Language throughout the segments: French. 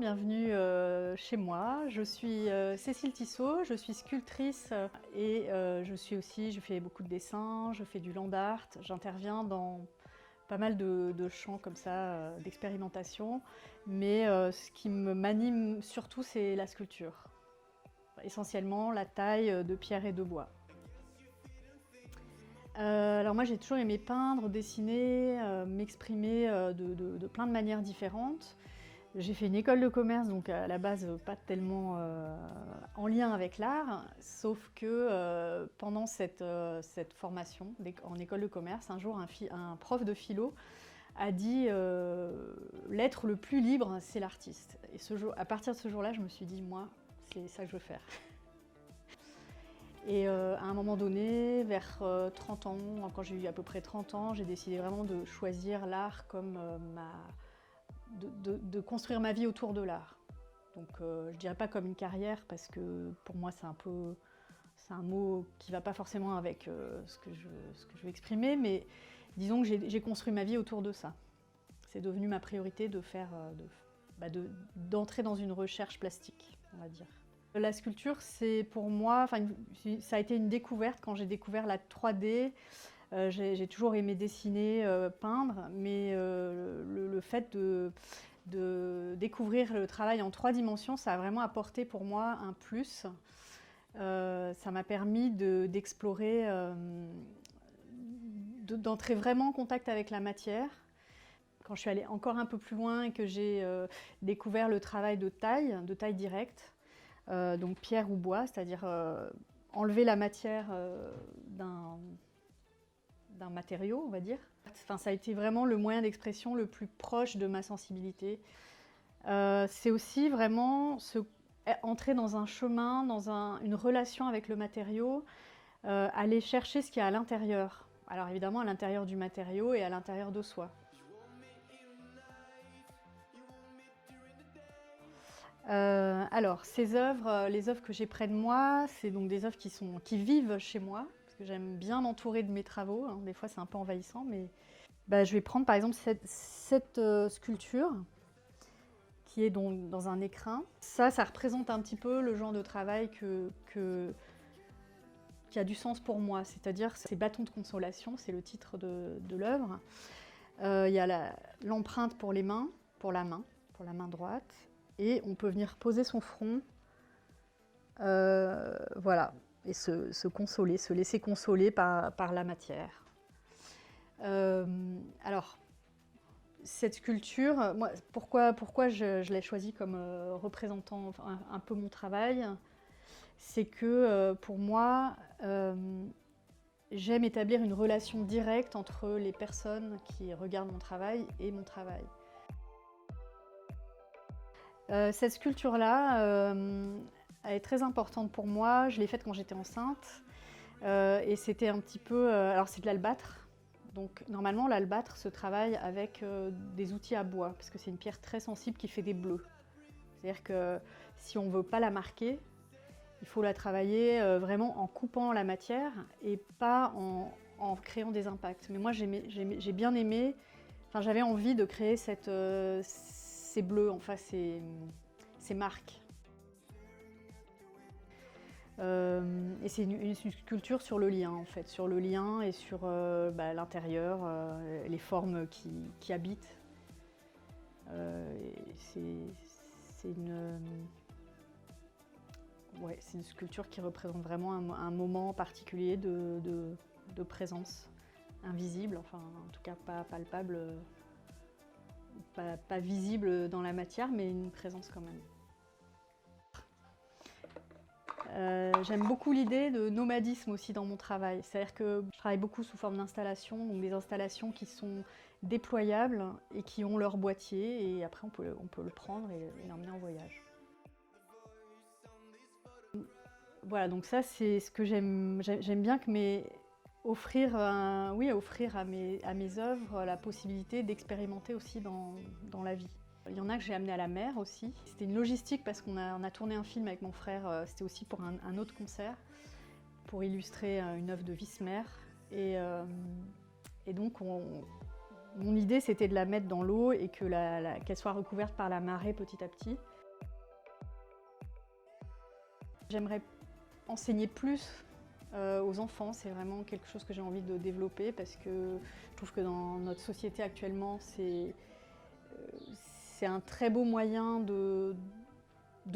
bienvenue chez moi. Je suis Cécile Tissot, je suis sculptrice et je fais beaucoup de dessins, je fais du land art, j'interviens dans pas mal de champs comme ça, d'expérimentation, mais ce qui m'anime surtout c'est la sculpture, essentiellement la taille de pierre et de bois. Alors moi j'ai toujours aimé peindre, dessiner, m'exprimer de plein de manières différentes. J'ai fait une école de commerce, donc à la base pas tellement en lien avec l'art, sauf que pendant cette formation en école de commerce, un jour un prof de philo a dit l'être le plus libre, c'est l'artiste. Et à partir de ce jour-là, je me suis dit, moi, c'est ça que je veux faire. Et à un moment donné, vers 30 ans, quand j'ai eu à peu près 30 ans, j'ai décidé vraiment de choisir l'art comme de construire ma vie autour de l'art. Donc je dirais pas comme une carrière parce que pour moi c'est un mot qui va pas forcément avec ce que je veux exprimer, mais disons que j'ai construit ma vie autour de ça. C'est devenu ma priorité d'entrer dans une recherche plastique, on va dire. La sculpture, c'est pour moi, ça a été une découverte quand j'ai découvert la 3D. J'ai toujours aimé dessiner, peindre, mais le fait de découvrir le travail en 3 dimensions, ça a vraiment apporté pour moi un plus. Ça m'a permis d'explorer, d'entrer vraiment en contact avec la matière. Quand je suis allée encore un peu plus loin et que j'ai découvert le travail de taille directe, donc pierre ou bois, c'est-à-dire enlever la matière d'un matériau, on va dire. Enfin, ça a été vraiment le moyen d'expression le plus proche de ma sensibilité. C'est aussi vraiment entrer dans un chemin, dans une relation avec le matériau, aller chercher ce qu'il y a à l'intérieur. Alors évidemment à l'intérieur du matériau et à l'intérieur de soi. Alors, ces œuvres, les œuvres que j'ai près de moi, c'est donc des œuvres qui vivent chez moi, parce que j'aime bien m'entourer de mes travaux, hein. Des fois c'est un peu envahissant, mais je vais prendre par exemple cette sculpture, qui est donc dans un écrin. Ça représente un petit peu le genre de travail qui a du sens pour moi, c'est-à-dire ces bâtons de consolation, c'est le titre de l'œuvre. Il y a l'empreinte pour la main droite, et on peut venir poser son front, voilà, et se consoler, se laisser consoler par la matière. Alors, cette sculpture, moi, pourquoi je l'ai choisie comme représentant un peu mon travail, c'est que pour moi, j'aime établir une relation directe entre les personnes qui regardent mon travail et mon travail. Cette sculpture-là, elle est très importante pour moi. Je l'ai faite quand j'étais enceinte. Et c'était un petit peu... alors c'est de l'albâtre. Donc normalement l'albâtre se travaille avec des outils à bois, parce que c'est une pierre très sensible qui fait des bleus. C'est-à-dire que si on ne veut pas la marquer, il faut la travailler vraiment en coupant la matière et pas en créant des impacts. Mais moi j'ai bien aimé, j'avais envie de créer ces bleus, enfin ces marques. Et c'est une sculpture sur le lien en fait, sur le lien et sur l'intérieur, les formes qui habitent. C'est une sculpture qui représente vraiment un moment particulier de présence invisible, enfin en tout cas pas palpable, pas visible dans la matière, mais une présence quand même. J'aime beaucoup l'idée de nomadisme aussi dans mon travail. C'est-à-dire que je travaille beaucoup sous forme d'installations, donc des installations qui sont déployables et qui ont leur boîtier, et après on peut le prendre et l'emmener en voyage. Voilà, donc ça c'est ce que j'aime bien offrir à mes œuvres la possibilité d'expérimenter aussi dans la vie. Il y en a que j'ai amené à la mer aussi. C'était une logistique parce qu'on a tourné un film avec mon frère, c'était aussi pour un autre concert, pour illustrer une œuvre de Vismer. Et donc Mon idée, c'était de la mettre dans l'eau et que qu'elle soit recouverte par la marée petit à petit. J'aimerais enseigner plus aux enfants, c'est vraiment quelque chose que j'ai envie de développer parce que je trouve que dans notre société actuellement, c'est un très beau moyen de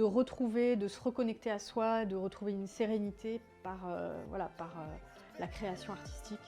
retrouver, de se reconnecter à soi, de retrouver une sérénité par, voilà, par la création artistique.